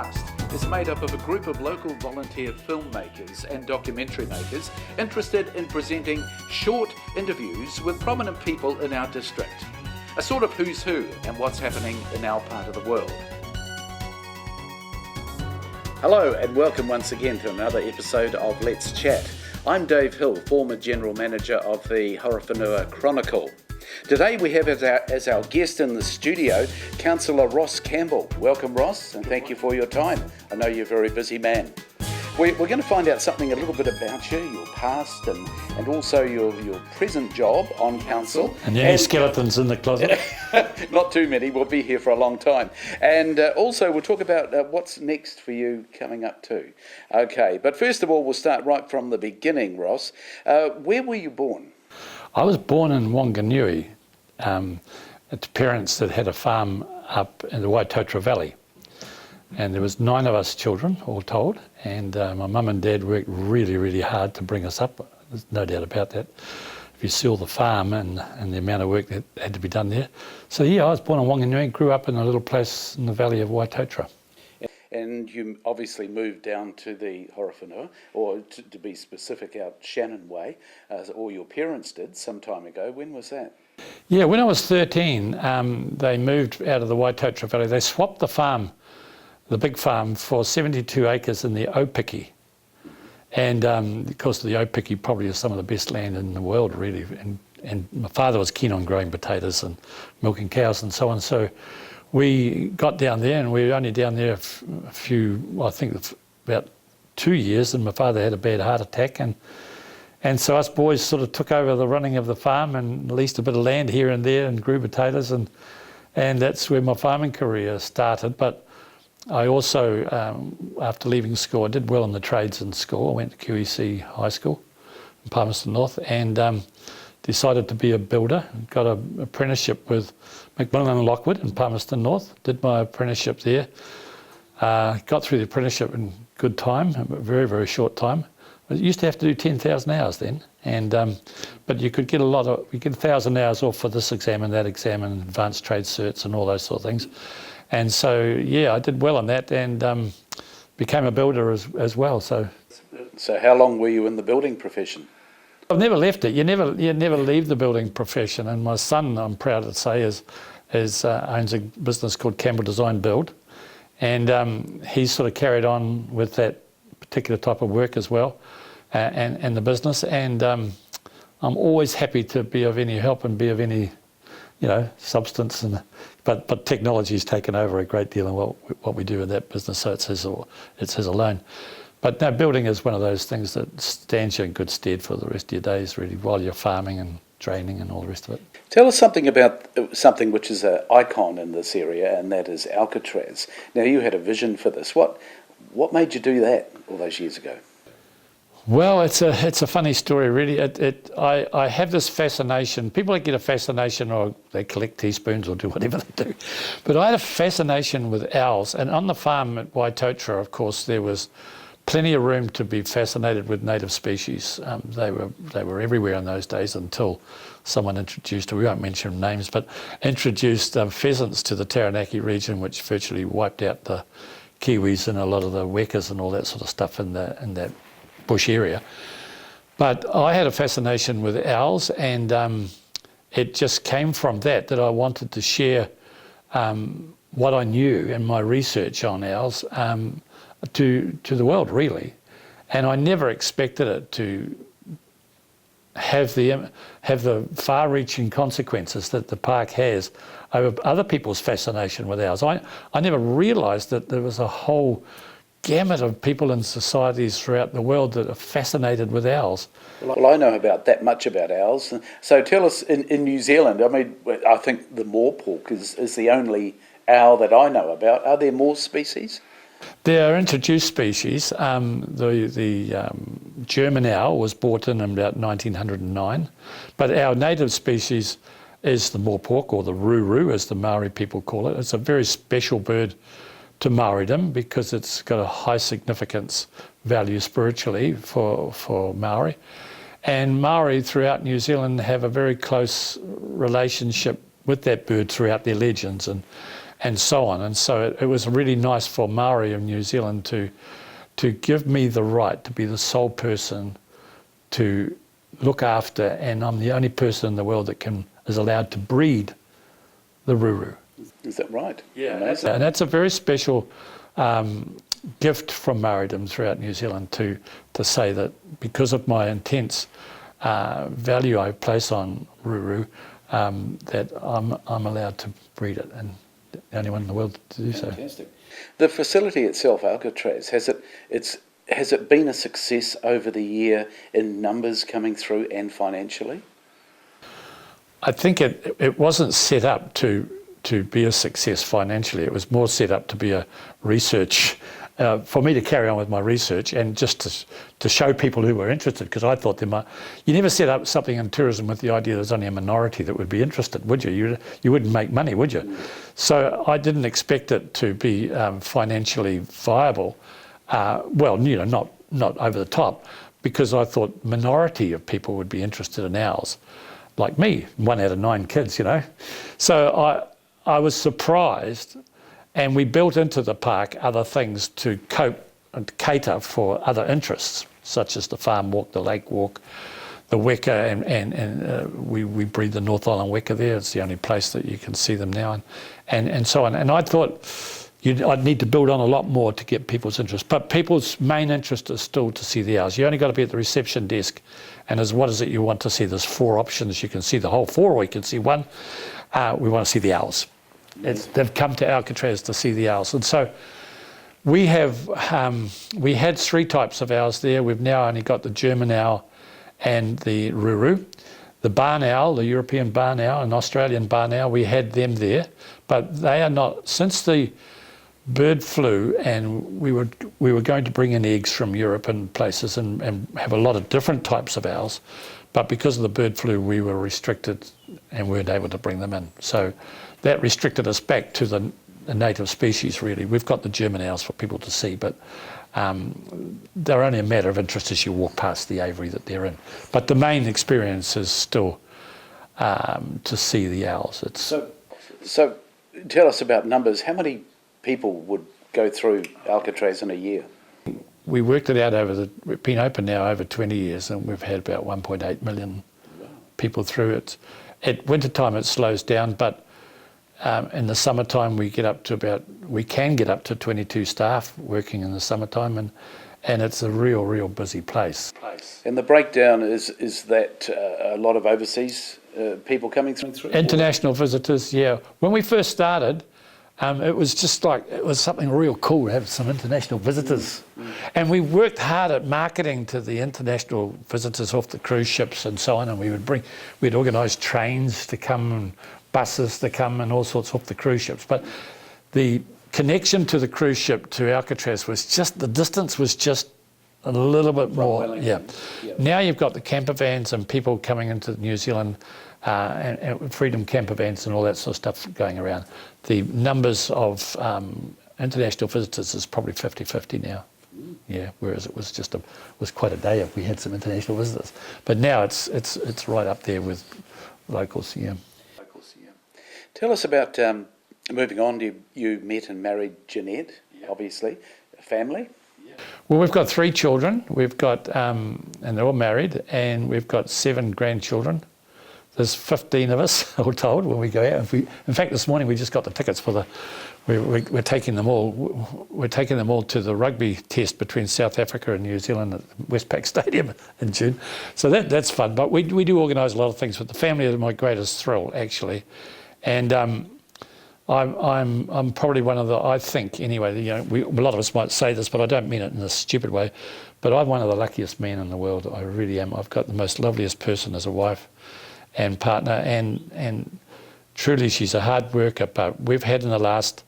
podcast is made up of a group of local volunteer filmmakers and documentary makers interested in presenting short interviews with prominent people in our district. A sort of who's who and what's happening in our part of the world. Hello and welcome once again to another episode of Let's Chat. I'm Dave Hill, former General Manager of the Horowhenua Chronicle. Today we have as our guest in the studio, Councillor Ross Campbell. Welcome, Ross, and thank you for your time. I know you're a very busy man. We're going to find out something a little bit about you, your past, and also your present job on council. And any skeletons in the closet? Not too many. We'll be here for a long time. And also we'll talk about what's next for you coming up too. Okay, but first of all, we'll start right from the beginning, Ross. Where were you born? I was born in Wanganui, to parents that had a farm up in the Waitotra Valley. And there was 9 of us children, all told, and my mum and dad worked really, really hard to bring us up. There's no doubt about that. If you see all the farm and the amount of work that had to be done there. So yeah, I was born in Wanganui and grew up in a little place in the valley of Waitotra. And you obviously moved down to the Horowhenua, or to be specific, out Shannon Way, or your parents did some time ago. When was that? Yeah, when I was 13, they moved out of the Waitotra Valley. They swapped the farm, the big farm, for 72 acres in the Opiki. And of course the Opiki probably is some of the best land in the world, really. And my father was keen on growing potatoes and milking cows and so on. So we got down there, and we were only down there I think about 2 years, and my father had a bad heart attack. And so us boys sort of took over the running of the farm and leased a bit of land here and there and grew potatoes. And that's where my farming career started. But I also, after leaving school, I did well in the trades in school. I went to QEC High School in Palmerston North and decided to be a builder. Got an apprenticeship with McMillan & Lockwood in Palmerston North. Did my apprenticeship there. Got through the apprenticeship in good time, a very, very short time. I used to have to do 10,000 hours then, but you could get we get 1,000 hours off for this exam and that exam and advanced trade certs and all those sort of things. And so, yeah, I did well on that and became a builder as well. So how long were you in the building profession? I've never left it. You never leave the building profession. And my son, I'm proud to say, owns a business called Campbell Design Build, and he's sort of carried on with that particular type of work as well, and the business. And I'm always happy to be of any help and be of any, substance. But technology's taken over a great deal in what we do in that business, so it's his alone. But no, building is one of those things that stands you in good stead for the rest of your days, really, while you're farming and draining and all the rest of it. Tell us something about something which is an icon in this area, and that is Alcatraz. Now, you had a vision for this. What made you do that all those years ago? Well, it's a funny story, really. I have this fascination. People that get a fascination, or they collect teaspoons or do whatever they do. But I had a fascination with owls. And on the farm at Waitotra, of course, there was plenty of room to be fascinated with native species. They were everywhere in those days until someone introduced, we won't mention names, but introduced pheasants to the Taranaki region, which virtually wiped out the kiwis and a lot of the wekas and all that sort of stuff in that bush area. But I had a fascination with owls, and it just came from that I wanted to share what I knew and my research on owls to the world, really. And I never expected it to have the far-reaching consequences that the park has over other people's fascination with owls. I never realised that there was a whole gamut of people in societies throughout the world that are fascinated with owls. Well, I know about that much about owls. So tell us, in New Zealand, I think the moorpork is the only owl that I know about. Are there more species? There are introduced species. The German owl was brought in about 1909, but our native species is the moorpork, or the ruru, as the Maori people call it. It's a very special bird to Maoridom because it's got a high significance value spiritually for Maori. And Maori throughout New Zealand have a very close relationship with that bird throughout their legends. and so on. And so it was really nice for Maori of New Zealand to give me the right to be the sole person to look after, and I'm the only person in the world that is allowed to breed the ruru. Is that right? Yeah. Amazing. And that's a very special gift from Maoridom throughout New Zealand to say that because of my intense value I place on ruru, that I'm allowed to breed it, and the only one in the world to do so. Fantastic. The facility itself, Alcatraz, has it been a success over the year in numbers coming through and financially? I think it wasn't set up to be a success financially. It was more set up to be a research, for me to carry on with my research and just to show people who were interested, because I thought you never set up something in tourism with the idea there's only a minority that would be interested, would you? You wouldn't make money, would you? So I didn't expect it to be financially viable. Not over the top, because I thought minority of people would be interested in owls, like me, 1 out of 9 kids, So I was surprised, and we built into the park other things to cope and cater for other interests, such as the farm walk, the lake walk, the weka, and we breed the North Island weka there. It's the only place that you can see them now, and so on. And I thought I'd need to build on a lot more to get people's interest. But people's main interest is still to see the owls. You only got to be at the reception desk, and what is it you want to see? There's 4 options. You can see the whole 4, or you can see one. We want to see the owls. They've come to Alcatraz to see the owls. And so we had 3 types of owls there. We've now only got the German owl and the ruru. The barn owl, the European barn owl and Australian barn owl, we had them there, but they are not, since the bird flu, and we were going to bring in eggs from Europe and places and have a lot of different types of owls, but because of the bird flu we were restricted and weren't able to bring them in. So that restricted us back to the native species, really. We've got the German owls for people to see, but they're only a matter of interest as you walk past the aviary that they're in. But the main experience is still to see the owls. So tell us about numbers. How many people would go through Alcatraz in a year? We worked it out we've been open now over 20 years, and we've had about 1.8 million people through it. At winter time it slows down, but in the summertime we can get up to 22 staff working in the summertime, and it's a real busy place. And the breakdown is that a lot of overseas people coming through? International visitors, yeah. When we first started, it was just it was something real cool to have some international visitors. And we worked hard at marketing to the international visitors off the cruise ships and so on, and we'd organise trains to come and buses to come and all sorts off the cruise ships. But the connection to the cruise ship to Alcatraz the distance was just a little bit more. Yeah. Now you've got the camper vans and people coming into New Zealand, and freedom camper vans and all that sort of stuff going around. The numbers of international visitors is probably 50-50 now. Yeah, whereas it was quite a day if we had some international visitors. But now it's right up there with locals. Yeah. Tell us about moving on. You met and married Jeanette, obviously, a family. Well, we've got 3 children. We've got, and they're all married, and we've got 7 grandchildren. There's 15 of us, all told, when we go out. In fact, this morning we just got the tickets for we're taking them all. We're taking them all to the rugby test between South Africa and New Zealand at Westpac Stadium in June. So that's fun. But we do organise a lot of things. But the family is my greatest thrill, actually. And I'm probably one of I think anyway, a lot of us might say this, but I don't mean it in a stupid way, but I'm one of the luckiest men in the world. I really am. I've got the most loveliest person as a wife and partner, and truly she's a hard worker. But we've had in the last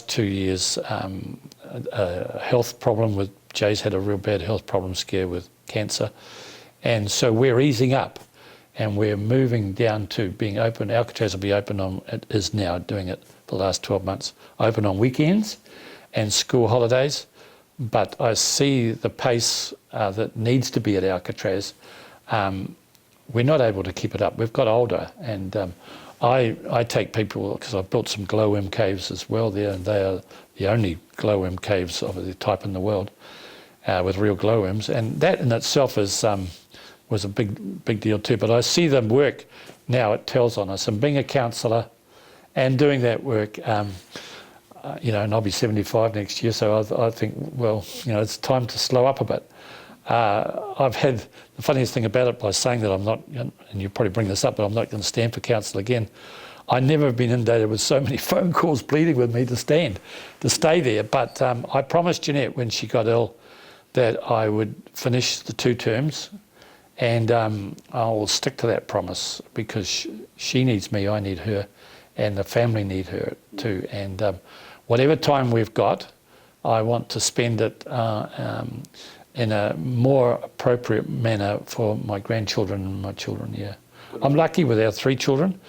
2 years a health problem Jay's had a real bad health problem scare with cancer, and so we're easing up. And we're moving down to being open. Alcatraz will be open it is now doing it for the last 12 months, open on weekends and school holidays. But I see the pace that needs to be at Alcatraz. We're not able to keep it up. We've got older, and I take people, because I've built some glowworm caves as well there, and they are the only glowworm caves of the type in the world with real glowworms, and that in itself is was a big deal too. But I see them work now. It tells on us, and being a counsellor and doing that work, you know, and I'll be 75 next year, so I think, well, you know, it's time to slow up a bit. I've had the funniest thing about it, by saying that I'm not, and you probably bring this up, but I'm not going to stand for council again. I never have been inundated with so many phone calls pleading with me to stay there. But I promised Jeanette when she got ill that I would finish the 2 terms, and I will stick to that promise, because she needs me, I need her, and the family need her too. And whatever time we've got, I want to spend it in a more appropriate manner for my grandchildren and my children, yeah. I'm lucky with our 3 children.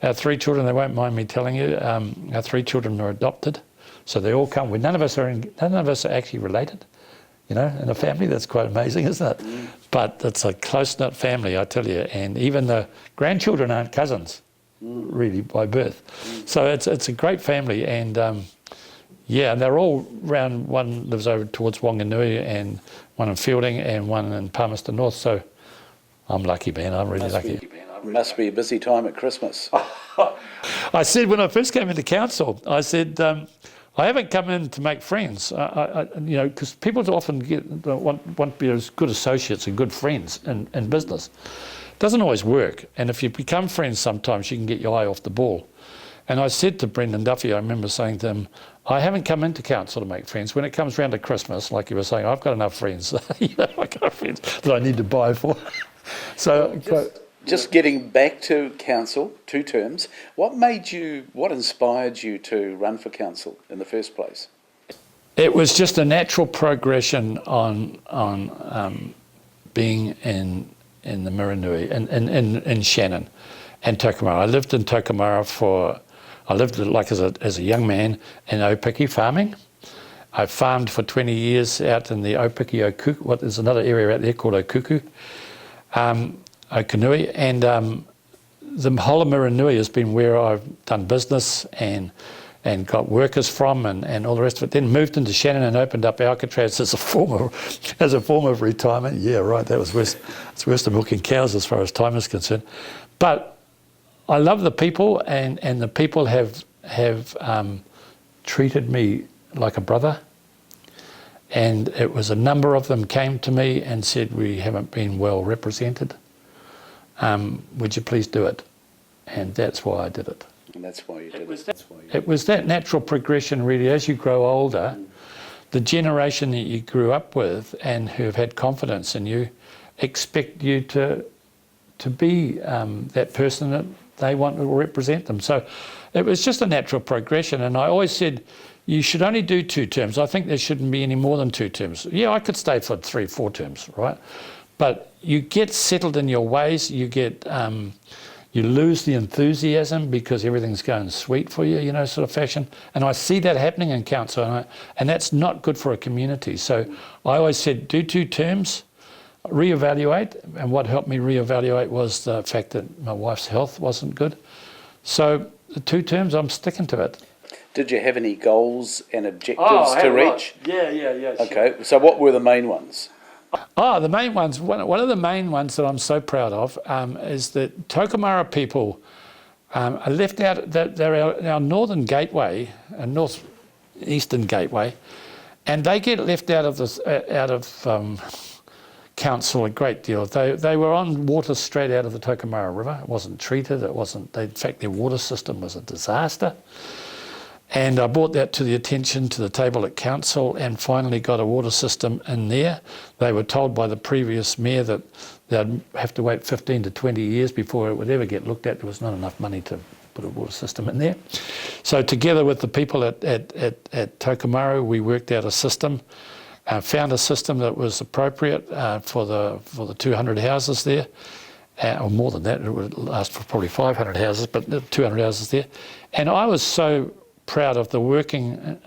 Our 3 children, they won't mind me telling you, our 3 children are adopted. So they all come, none of us are actually related, you know, in a family. That's quite amazing, isn't it? Mm. But it's a close-knit family, I tell you. And even the grandchildren aren't cousins, really, by birth. Mm. So it's a great family. And yeah, and they're all round. One lives over towards Wanganui, and one in Fielding, and one in Palmerston North. So I'm lucky, man. I'm really lucky. Must be a busy time at Christmas. I said when I first came into council, I said, I haven't come in to make friends. You know, because people often want to be as good associates and good friends in business. It doesn't always work. And if you become friends sometimes, you can get your eye off the ball. And I said to Brendan Duffy, I remember saying to him, I haven't come into council to make friends. When it comes round to Christmas, like you were saying, I've got enough friends. You know, I've got friends that I need to buy for. So, just getting back to council, 2 terms, what inspired you to run for council in the first place? It was just a natural progression on being in the Miranui, in Shannon and Tokomara. I lived in Tokomara as a young man in Opiki farming. I farmed for 20 years out in the Opiki Okuku, there's another area out there called Okuku, Okanui, and the whole of Miranui has been where I've done business and got workers from and all the rest of it. Then moved into Shannon and opened up Alcatraz as a form of retirement. Yeah, right. That was worse. It's worse than milking cows as far as time is concerned. But I love the people, and the people have treated me like a brother. And it was a number of them came to me and said, we haven't been well represented. Would you please do it? And that's why I did it. And that's why you did it. It was that natural progression, really. As you grow older, the generation that you grew up with and who have had confidence in you expect you to be that person that they want to represent them. So it was just a natural progression. And I always said, you should only do 2 terms. I think there shouldn't be any more than 2 terms. Yeah, I could stay for 3, 4 terms, right? But you get settled in your ways. You get, you lose the enthusiasm because everything's going sweet for you, you know, sort of fashion. And I see that happening in council, and that's not good for a community. So I always said, do 2 terms, reevaluate. And what helped me reevaluate was the fact that my wife's health wasn't good. So the 2 terms, I'm sticking to it. Did you have any goals and objectives to reach? Yeah. Okay, so what were the main ones? The main ones, one of the main ones that I'm so proud of is that Tokomara people are left out, they're our northern gateway, northeastern gateway, and they get left out of council a great deal. They were on water straight out of the Tokomara River. It wasn't treated, in fact their water system was a disaster. And I brought that to the table at council, and finally got a water system in there. They were told by the previous mayor that they'd have to wait 15 to 20 years before it would ever get looked at. There was not enough money to put a water system in there. So together with the people at Tokomara, we worked out a system, found a system that was appropriate for the 200 houses there. Or more than that, it would last for probably 500 houses, but 200 houses there. And I was so proud of the working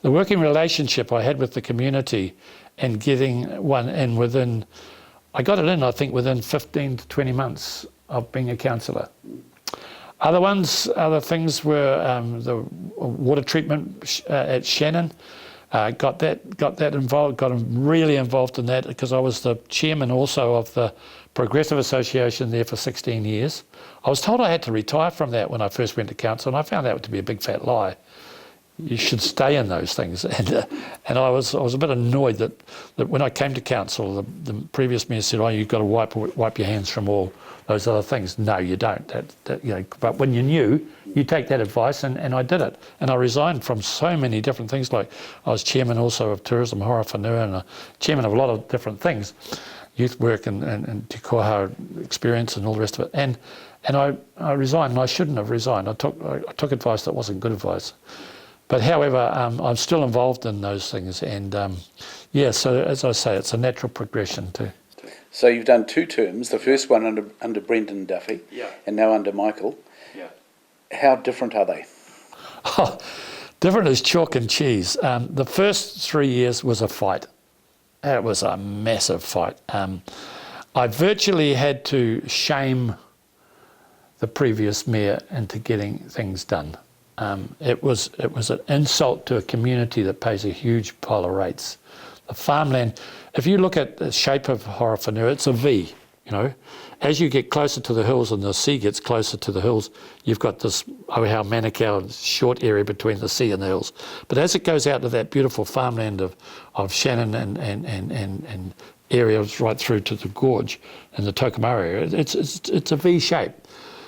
relationship I had with the community and getting one in I got it in, I think, within 15 to 20 months of being a councillor. Other things were the water treatment at Shannon. Got that involved. Got really involved in that because I was the chairman also of the Progressive Association there for 16 years. I was told I had to retire from that when I first went to council, and I found that to be a big fat lie. You should stay in those things, and I was a bit annoyed that when I came to council, the previous mayor said, "Oh, you've got to wipe your hands from all those other things." No, you don't. But when you're new, you take that advice, and I did it. And I resigned from so many different things. Like I was chairman also of tourism, Horowhenua, and chairman of a lot of different things, youth work and Te Koha experience and all the rest of it. And I resigned, and I shouldn't have resigned. I took advice that wasn't good advice. But however, I'm still involved in those things, and so as I say, it's a natural progression too. So you've done 2 terms, the first one under Brendan Duffy, and now under Michael. Yeah. How different are they? Oh, different as chalk and cheese. The first 3 years was a fight. It was a massive fight. I virtually had to shame the previous mayor into getting things done. It was an insult to a community that pays a huge pile of rates. The farmland, if you look at the shape of Horowhenua, it's a V, As you get closer to the hills and the sea gets closer to the hills, you've got this Oihau Manukau short area between the sea and the hills. But as it goes out to that beautiful farmland of Shannon and areas right through to the gorge and the Tokomara area, it's a V shape.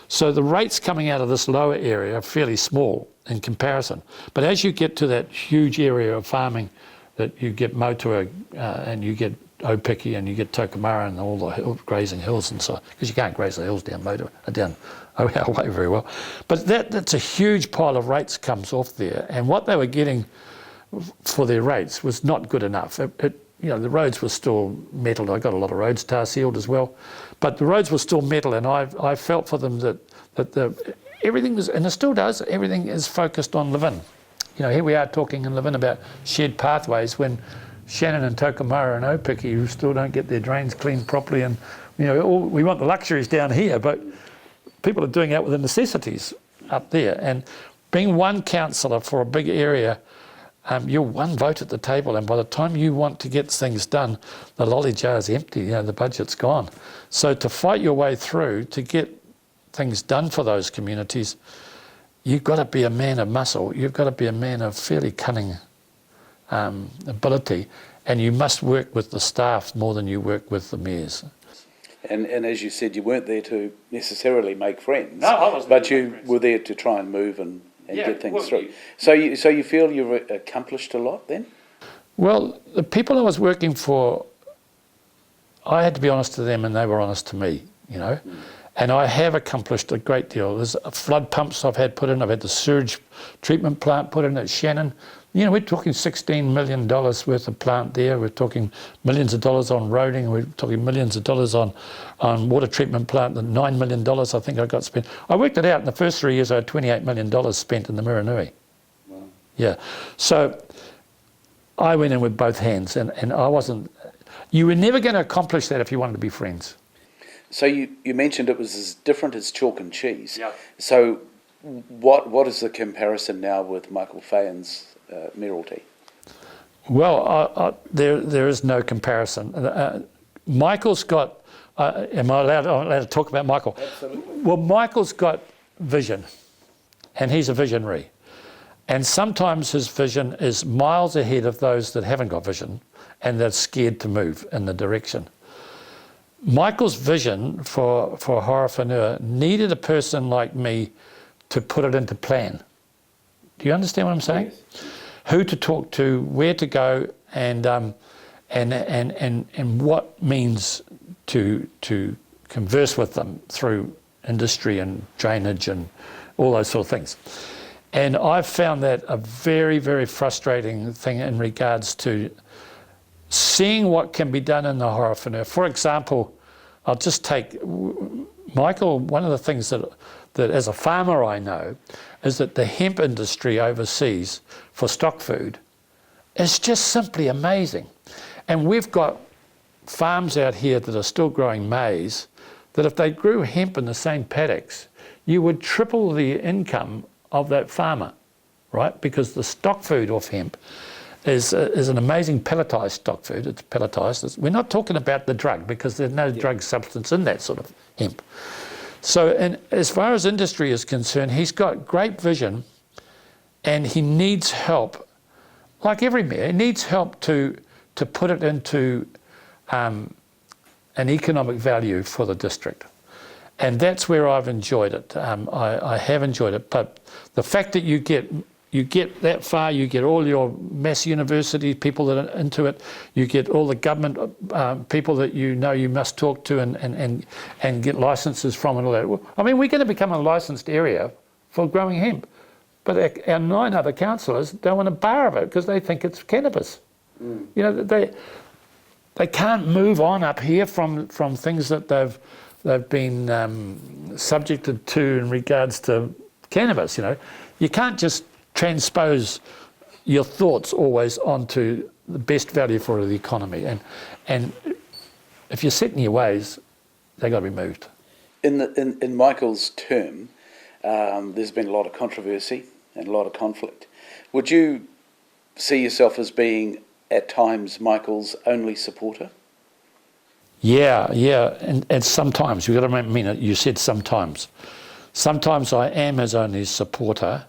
So the rates coming out of this lower area are fairly small in comparison. But as you get to that huge area of farming, that you get Motua and you get Opiki and you get Tokomara and all the grazing hills and so on, because you can't graze the hills down Motua, down Oihau Way very well. But that's a huge pile of rates comes off there, and what they were getting for their rates was not good enough. The roads were still metal. I got a lot of roads tar sealed as well, but the roads were still metal, and I felt for them that everything was, and it still does, everything is focused on Levin. Here we are talking in Levin about shared pathways when Shannon and Tokomara and Opiki, who still don't get their drains cleaned properly, and we want the luxuries down here, but people are doing out with the necessities up there. And being one councillor for a big area, you're one vote at the table, and by the time you want to get things done, the lolly jar is empty, the budget's gone. So to fight your way through, to get things done for those communities, you've got to be a man of muscle, you've got to be a man of fairly cunning ability, and you must work with the staff more than you work with the mayors. And as you said, you weren't there to necessarily make friends. No, I wasn't. But you were there to try and move and get things through. So you feel you've accomplished a lot then? Well, the people I was working for, I had to be honest to them and they were honest to me, And I have accomplished a great deal. There's flood pumps I've had put in. I've had the sewage treatment plant put in at Shannon. We're talking $16 million worth of plant there. We're talking millions of dollars on roading. We're talking millions of dollars on water treatment plant. The $9 million I think I got spent. I worked it out in the first 3 years. I had $28 million spent in the Miranui. Wow. Yeah. So I went in with both hands, and I wasn't. You were never going to accomplish that if you wanted to be friends. So you mentioned it was as different as chalk and cheese. Yeah. So what is the comparison now with Michael Fayen's mayoralty? Well, there is no comparison. Michael's got. Am I allowed to talk about Michael? Absolutely. Well, Michael's got vision, and he's a visionary. And sometimes his vision is miles ahead of those that haven't got vision, and they're scared to move in the direction. Michael's vision for Horowhenua needed a person like me to put it into plan. Do you understand what I'm saying? Yes. Who to talk to, where to go, and what means to converse with them through industry and drainage and all those sort of things. And I've found that a very, very frustrating thing in regards to seeing what can be done in the Horowhenua. For example, I'll just take Michael. One of the things that as a farmer I know is that the hemp industry overseas for stock food is just simply amazing. And we've got farms out here that are still growing maize, that if they grew hemp in the same paddocks, you would triple the income of that farmer, right? Because the stock food off hemp is an amazing pelletized stock food. It's pelletized. We're not talking about the drug, because there's no drug substance in that sort of hemp. So, and as far as industry is concerned, he's got great vision, and he needs help. Like every mayor, he needs help to put it into an economic value for the district. And that's where I've enjoyed it. I have enjoyed it. But the fact that you get that far, you get all your mass university people that are into it, you get all the government people that you know you must talk to and get licenses from and all that. I mean, we're going to become a licensed area for growing hemp. But our 9 other councillors don't want a bar of it because they think it's cannabis. You know, they can't move on up here from things that they've been subjected to in regards to cannabis. You know, you can't just transpose your thoughts always onto the best value for the economy. And if you're set in your ways, they've got to be moved. In Michael's term, there's been a lot of controversy and a lot of conflict. Would you see yourself as being, at times, Michael's only supporter? Yeah, and sometimes, you've got to mean it, you said sometimes. Sometimes I am his only supporter,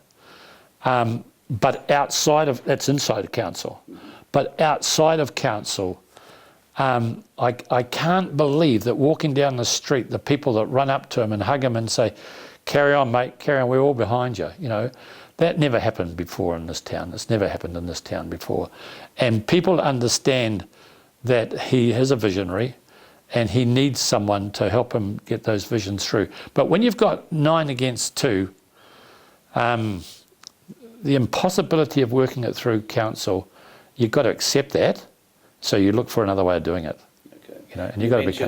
but outside of, that's inside council, but outside of council, I can't believe that walking down the street, the people that run up to him and hug him and say, "Carry on, mate, carry on, we're all behind you," you know, that never happened before in this town. It's never happened in this town before. And people understand that he is a visionary and he needs someone to help him get those visions through. But when you've got 9 against 2, the impossibility of working it through council, you've got to accept that, so you look for another way of doing it. Okay. You know, and you've got to be...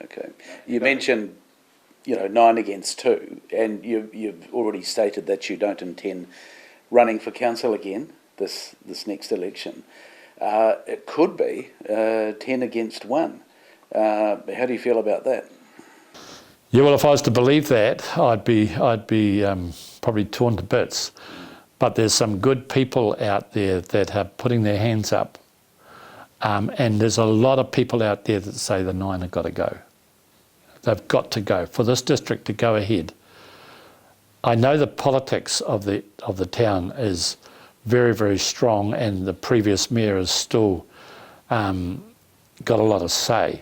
Okay. You mentioned, 9 against 2, and you've already stated that you don't intend running for council again this next election. It could be 10 against 1. How do you feel about that? Yeah, well, if I was to believe that, I'd be probably torn to bits. But there's some good people out there that are putting their hands up, and there's a lot of people out there that say the 9 have got to go. They've got to go for this district to go ahead. I know the politics of the town is very, very strong, and the previous mayor has still got a lot of say,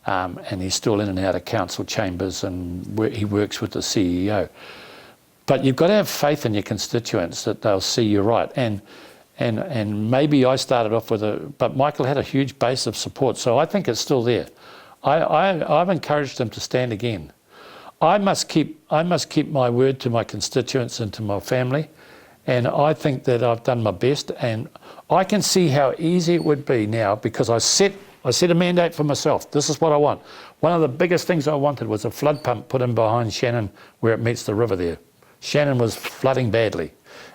and he's still in and out of council chambers, and he works with the CEO. But you've got to have faith in your constituents that they'll see you right. And maybe I started off but Michael had a huge base of support, so I think it's still there. I've encouraged him to stand again. I must keep my word to my constituents and to my family, and I think that I've done my best, and I can see how easy it would be now, because I set a mandate for myself. This is what I want. One of the biggest things I wanted was a flood pump put in behind Shannon where it meets the river there. Shannon was flooding badly,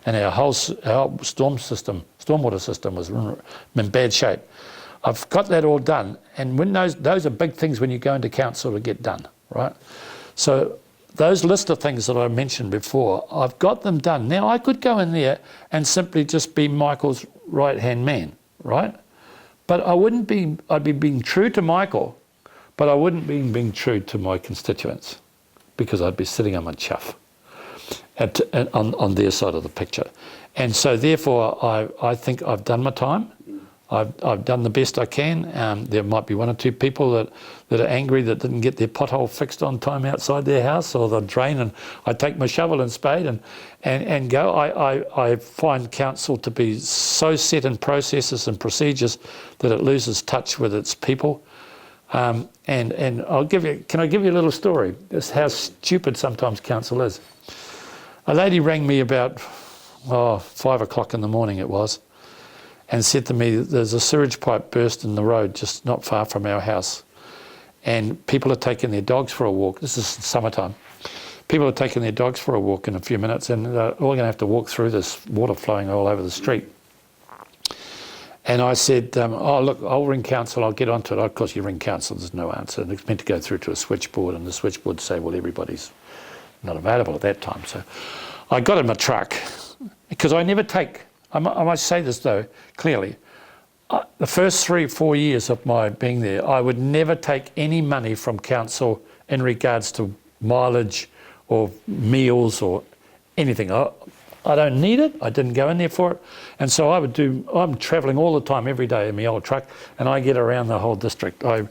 and our whole stormwater system was in bad shape. I've got that all done, and when those are big things when you go into council to get done, right? So those list of things that I mentioned before, I've got them done. Now I could go in there and simply just be Michael's right-hand man, right? But I'd be being true to Michael, but I wouldn't be being true to my constituents, because I'd be sitting on my chuff on their side of the picture. And so therefore I think I've done my time. I've done the best I can. There might be 1 or 2 people that are angry that didn't get their pothole fixed on time outside their house, or the drain, and I take my shovel and spade and go. I find council to be so set in processes and procedures that it loses touch with its people. And can I give you a little story? This is how stupid sometimes council is. A lady rang me about 5 o'clock in the morning it was, and said to me, "There's a sewage pipe burst in the road just not far from our house, and people are taking their dogs for a walk." This is summertime. People are taking their dogs for a walk in a few minutes, and they're all going to have to walk through this water flowing all over the street. And I said, look, I'll ring council, I'll get onto it. Of course, you ring council, there's no answer. And it's meant to go through to a switchboard, and the switchboard say, well, everybody's not available at that time. So I got in my truck, because I never take, I must say this though, clearly, the first 3 or 4 years of my being there, I would never take any money from council in regards to mileage or meals or anything. I don't need it. I didn't go in there for it. And so I'm travelling all the time, every day in my old truck, and I get around the whole district. I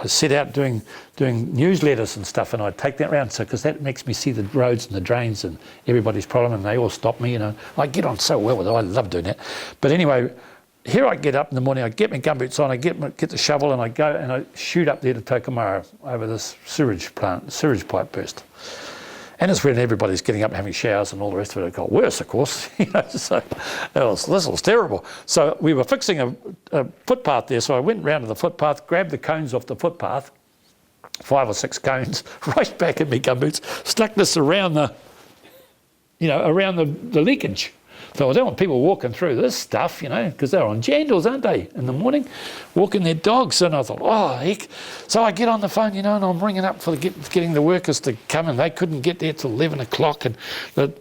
set out doing newsletters and stuff, and I take that around, because that makes me see the roads and the drains and everybody's problem, and they all stop me, I get on so well with it. I love doing that. But anyway, here I get up in the morning, I get my gumboots on, I get the shovel, and I go and I shoot up there to Tokamara over this sewage pipe burst. And it's when everybody's getting up and having showers and all the rest of it. It got worse, of course. So this was terrible. So we were fixing a footpath there. So I went round to the footpath, grabbed the cones off the footpath, 5 or 6 cones, right back in my gumboots, stuck this around the leakage. So I don't want people walking through this stuff, because they're on jandals, aren't they, in the morning, walking their dogs. And I thought, oh, heck. So I get on the phone, and I'm ringing up for getting the workers to come, and they couldn't get there till 11 o'clock. And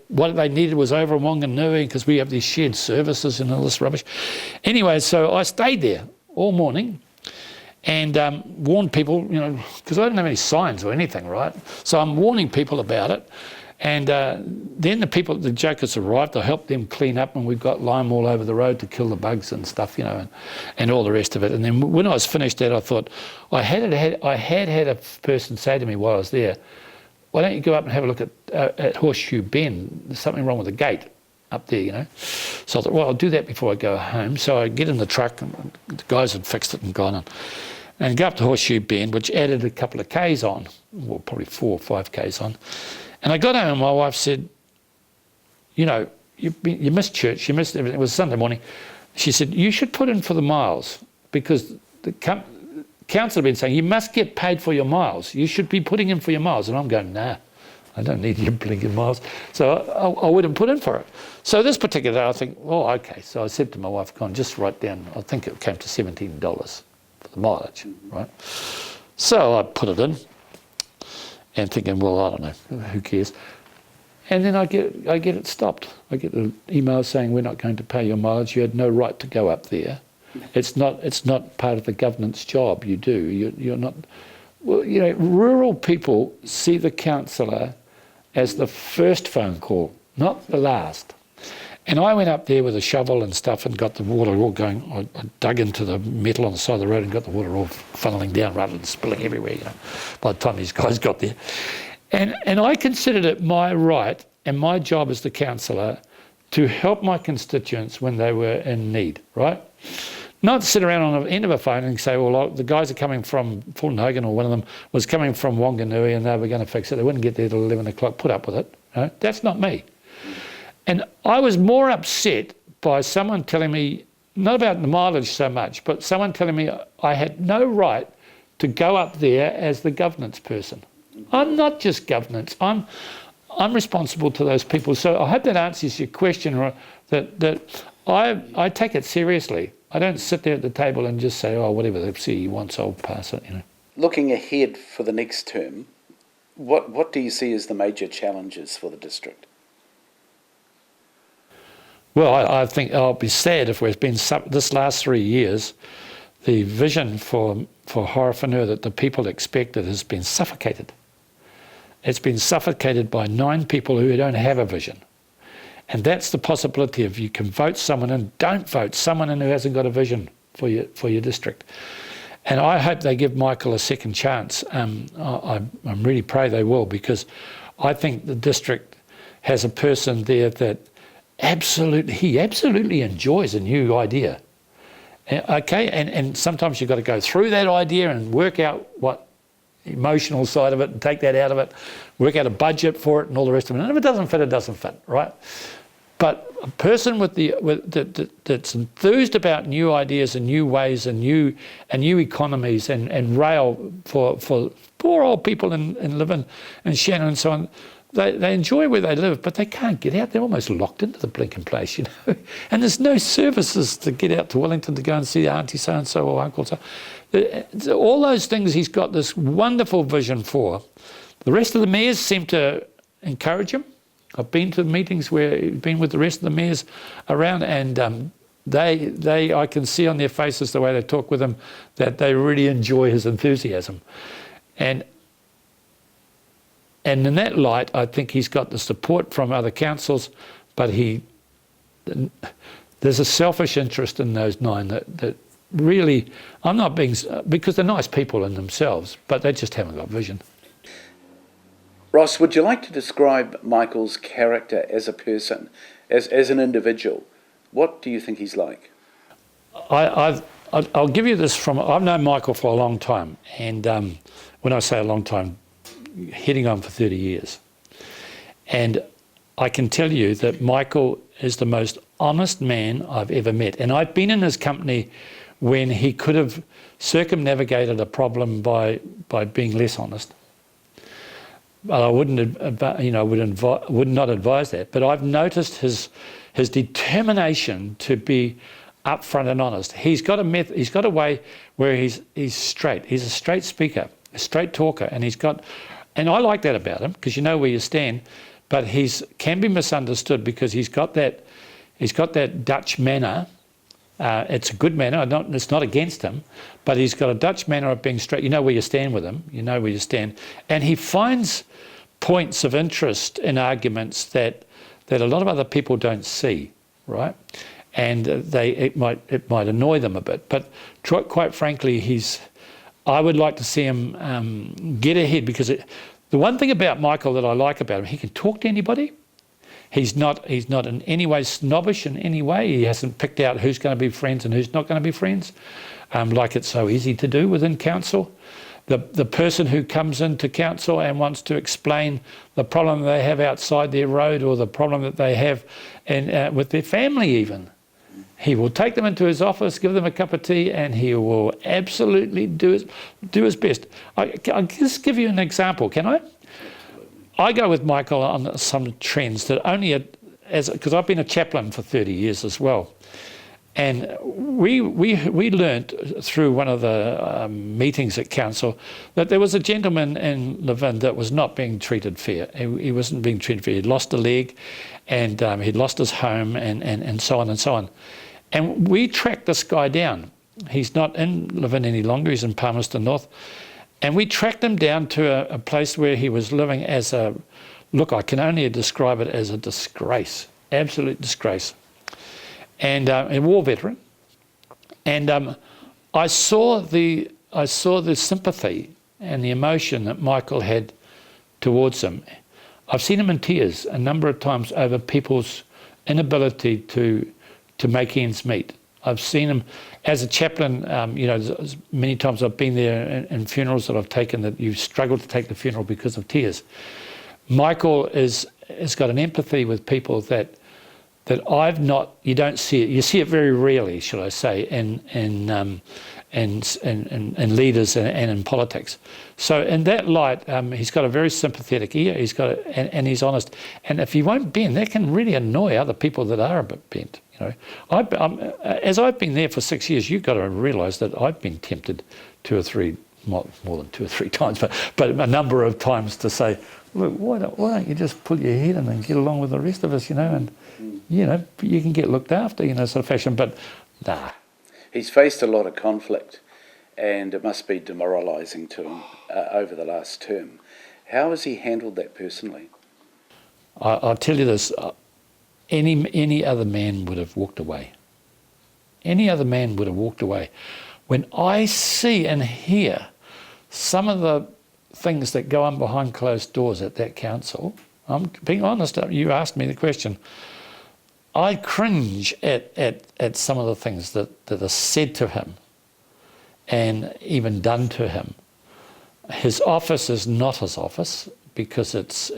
what they needed was over in Wanganui, because we have these shared services and all this rubbish. Anyway, so I stayed there all morning and warned people, because I didn't have any signs or anything, right? So I'm warning people about it. And then the jokers arrived. I helped them clean up, and we've got lime all over the road to kill the bugs and stuff, and all the rest of it. And then when I was finished that, I thought, I had had a person say to me while I was there, why don't you go up and have a look at Horseshoe Bend? There's something wrong with the gate up there, So I thought, well, I'll do that before I go home. So I get in the truck, and the guys had fixed it and gone on. And go up to Horseshoe Bend, which added a couple of Ks on, well, probably 4 or 5 Ks on. And I got home, and my wife said, you missed church, you missed everything. It was Sunday morning. She said, you should put in for the miles, because the council have been saying, you must get paid for your miles. You should be putting in for your miles. And I'm going, nah, I don't need your blinking miles. So I wouldn't put in for it. So this particular day, I think, oh, okay. So I said to my wife, go on, just write down, I think it came to $17 for the mileage, right? So I put it in. And thinking, well, I don't know, who cares? And then I get it stopped. I get an email saying, we're not going to pay your mileage. You had no right to go up there. It's not part of the government's job. You do. You're not. Well, rural people see the councillor as the first phone call, not the last. And I went up there with a shovel and stuff and got the water all going. I dug into the metal on the side of the road and got the water all funneling down rather than spilling everywhere, by the time these guys got there. And I considered it my right and my job as the councillor to help my constituents when they were in need, right? Not sit around on the end of a phone and say, well, the guys are coming from Fulton Hogan, or one of them was coming from Wanganui, and they were going to fix it. They wouldn't get there till 11 o'clock, put up with it. That's not me. And I was more upset by someone telling me, not about the mileage so much, but someone telling me I had no right to go up there as the governance person. I'm not just governance. I'm responsible to those people. So I hope that answers your question, or that I take it seriously. I don't sit there at the table and just say, oh, whatever the CE wants, I'll pass it, Looking ahead for the next term, what do you see as the major challenges for the district? Well, I think I'll be sad if we've been this last 3 years, the vision for Horowhenua that the people expected has been suffocated. It's been suffocated by 9 people who don't have a vision. And that's the possibility of you can vote someone in, don't vote someone in who hasn't got a vision for your district. And I hope they give Michael a second chance. I really pray they will, because I think the district has a person there that he absolutely enjoys a new idea. Okay, and sometimes you've got to go through that idea and work out what emotional side of it and take that out of it, work out a budget for it and all the rest of it. And if it doesn't fit, it doesn't fit, right? But a person that's enthused about new ideas and new ways and new economies and rail for poor old people in living in Shannon and so on. They enjoy where they live, but they can't get out. They're almost locked into the blinking place, And there's no services to get out to Wellington to go and see Auntie so-and-so or Uncle so. All those things he's got this wonderful vision for. The rest of the mayors seem to encourage him. I've been to meetings where he's been with the rest of the mayors around, and I can see on their faces the way they talk with him that they really enjoy his enthusiasm. And in that light, I think he's got the support from other councils, but there's a selfish interest in those 9 that really, I'm not being, because they're nice people in themselves, but they just haven't got vision. Ross, would you like to describe Michael's character as a person, as an individual? What do you think he's like? I'll give you this from, I've known Michael for a long time, and when I say a long time, heading on for 30 years. And I can tell you that Michael is the most honest man I've ever met. And I've been in his company when he could have circumnavigated a problem by being less honest. But I would not advise that. But I've noticed his determination to be upfront and honest. He's got a way where he's straight. He's a straight speaker, a straight talker, and I like that about him, because you know where you stand. But can be misunderstood because he's got that Dutch manner. It's a good manner. It's not against him, but he's got a Dutch manner of being straight. You know where you stand with him. You know where you stand, and he finds points of interest in arguments that a lot of other people don't see, right? And it might annoy them a bit. But quite frankly, I would like to see him get ahead, because the one thing about Michael that I like about him, he can talk to anybody. He's not in any way snobbish in any way. He hasn't picked out who's going to be friends and who's not going to be friends, like it's so easy to do within council. The person who comes into council and wants to explain the problem they have outside their road, or the problem that they have with their family even, he will take them into his office, give them a cup of tea, and he will absolutely do his best. I'll just give you an example, can I? I go with Michael on some trends that because I've been a chaplain for 30 years as well. And we learnt through one of the meetings at council that there was a gentleman in Levin that was not being treated fair. He wasn't being treated fair. He'd lost a leg, and he'd lost his home, and so on and so on. And we tracked this guy down. He's not in Levin any longer. He's in Palmerston North. And we tracked him down to a place where he was living as I can only describe it as a disgrace, absolute disgrace. And a war veteran. And I saw the sympathy and the emotion that Michael had towards him. I've seen him in tears a number of times over people's inability to make ends meet. I've seen him as a chaplain. Many times I've been there in funerals that I've taken that you've struggled to take the funeral because of tears. Michael has got an empathy with people that I've not. You don't see it. You see it very rarely, shall I say, in leaders and in politics. So in that light, he's got a very sympathetic ear. And he's honest. And if he won't bend, that can really annoy other people that are a bit bent. As I've been there for 6 years, you've got to realise that I've been tempted more than 2 or 3 times, but a number of times to say, look, why don't you just pull your head in and get along with the rest of us, and you can get looked after, sort of fashion. But nah. He's faced a lot of conflict, and it must be demoralising to him over the last term. How has he handled that personally? I'll tell you this. Any other man would have walked away. Any other man would have walked away. When I see and hear some of the things that go on behind closed doors at that council, I'm being honest, you asked me the question, I cringe at some of the things that are said to him and even done to him. His office is not his office, because it's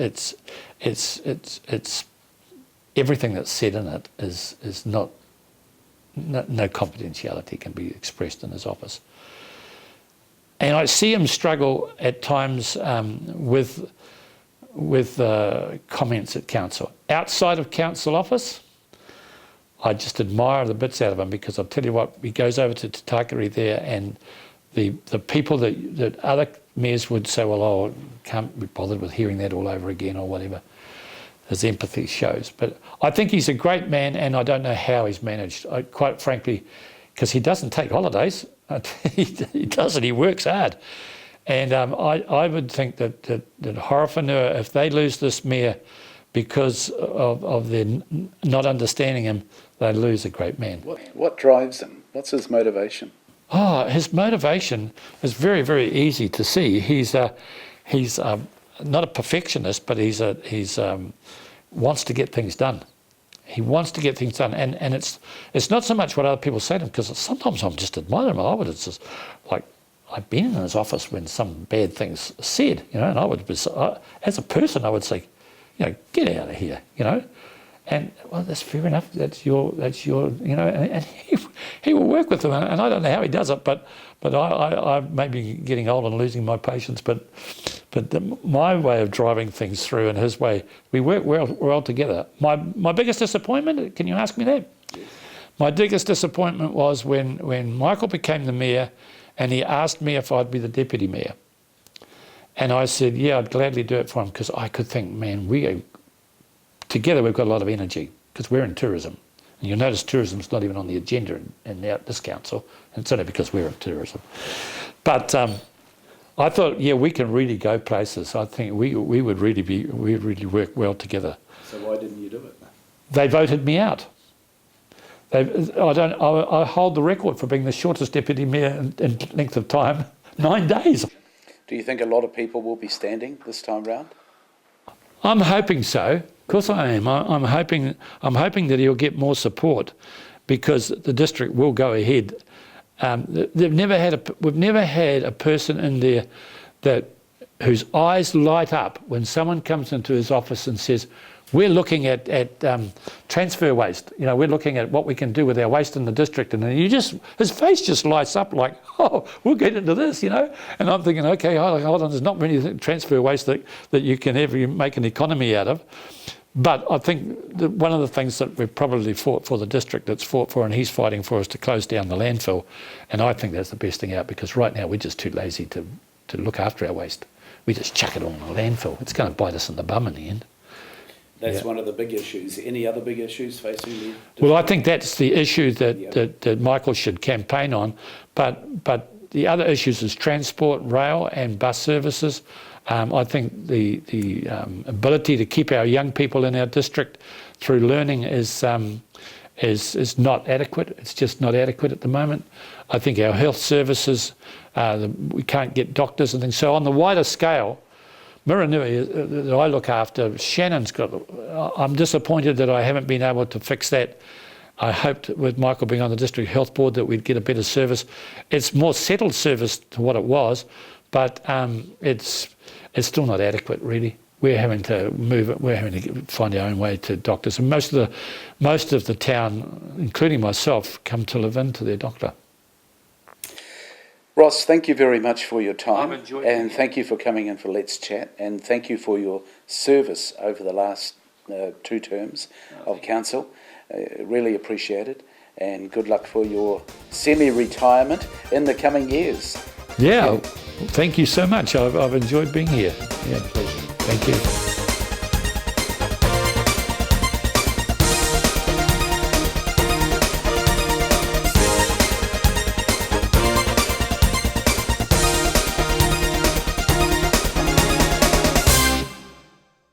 everything that's said in it is not, no confidentiality can be expressed in his office. And I see him struggle at times with comments at council. Outside of council office, I just admire the bits out of him, because I'll tell you what, he goes over to Te Takiri there, and the people that other mayors would say, well, can't be bothered with hearing that all over again or whatever. his empathy shows. But I think he's a great man, and I don't know how he's managed, quite frankly, because he doesn't take holidays. He doesn't. He works hard. And I would think that Horowhenua, if they lose this mayor because of their not understanding him, they lose a great man. What drives him? What's his motivation? Oh, his motivation is very, very easy to see. He's not a perfectionist, but he's wants to get things done. He wants to get things done, and it's not so much what other people say to him, because sometimes I'm just admiring him. I would just like, I've been in his office when some bad things said, and I would be, as a person, I would say, get out of here, And well, that's fair enough. That's your, and he will work with them, and I don't know how he does it, but I may be getting old and losing my patience, but my way of driving things through and his way, we work well together. My biggest disappointment, can you ask me that? Yes. My biggest disappointment was when Michael became the mayor, and he asked me if I'd be the deputy mayor, and I said, yeah, I'd gladly do it for him, because I could think, man, together we've got a lot of energy, because we're in tourism. And you'll notice tourism's not even on the agenda in this council, and it's only because we're in tourism. But I thought, yeah, we can really go places. I think we'd really work well together. So why didn't you do it? They voted me out. I hold the record for being the shortest deputy mayor in length of time, 9 days. Do you think a lot of people will be standing this time round? I'm hoping so. Of course I am. I'm hoping that he'll get more support, because the district will go ahead. We've never had a person in there whose eyes light up when someone comes into his office and says, we're looking at transfer waste. We're looking at what we can do with our waste in the district, and his face just lights up like, oh, we'll get into this, And I'm thinking, okay, hold on, there's not many transfer waste that you can ever make an economy out of. But I think that one of the things that we've probably fought for, the district that's fought for, and he's fighting for, is to close down the landfill. And I think that's the best thing out, because right now we're just too lazy to look after our waste. We just chuck it all in the landfill. It's going to bite us in the bum in the end. That's one of the big issues. Any other big issues facing the district? Well, I think that's the issue that Michael should campaign on. But the other issues is transport, rail and bus services. I think the ability to keep our young people in our district through learning is not adequate. It's just not adequate at the moment. I think our health services, we can't get doctors and things. So on the wider scale, Miranui that I look after, Shannon's got. I'm disappointed that I haven't been able to fix that. I hoped with Michael being on the district health board that we'd get a better service. It's more settled service to what it was, but it's still not adequate really. We're having to move it. We're having to find our own way to doctors, and most of the town, including myself, come to live into their doctor. Ross, thank you very much for your time, I've enjoyed and thank you for coming in for Let's Chat, and thank you for your service over the last 2 terms of council. Really appreciate it, and good luck for your semi-retirement in the coming years. Yeah, thank you so much. I've enjoyed being here. Yeah, pleasure. Thank you.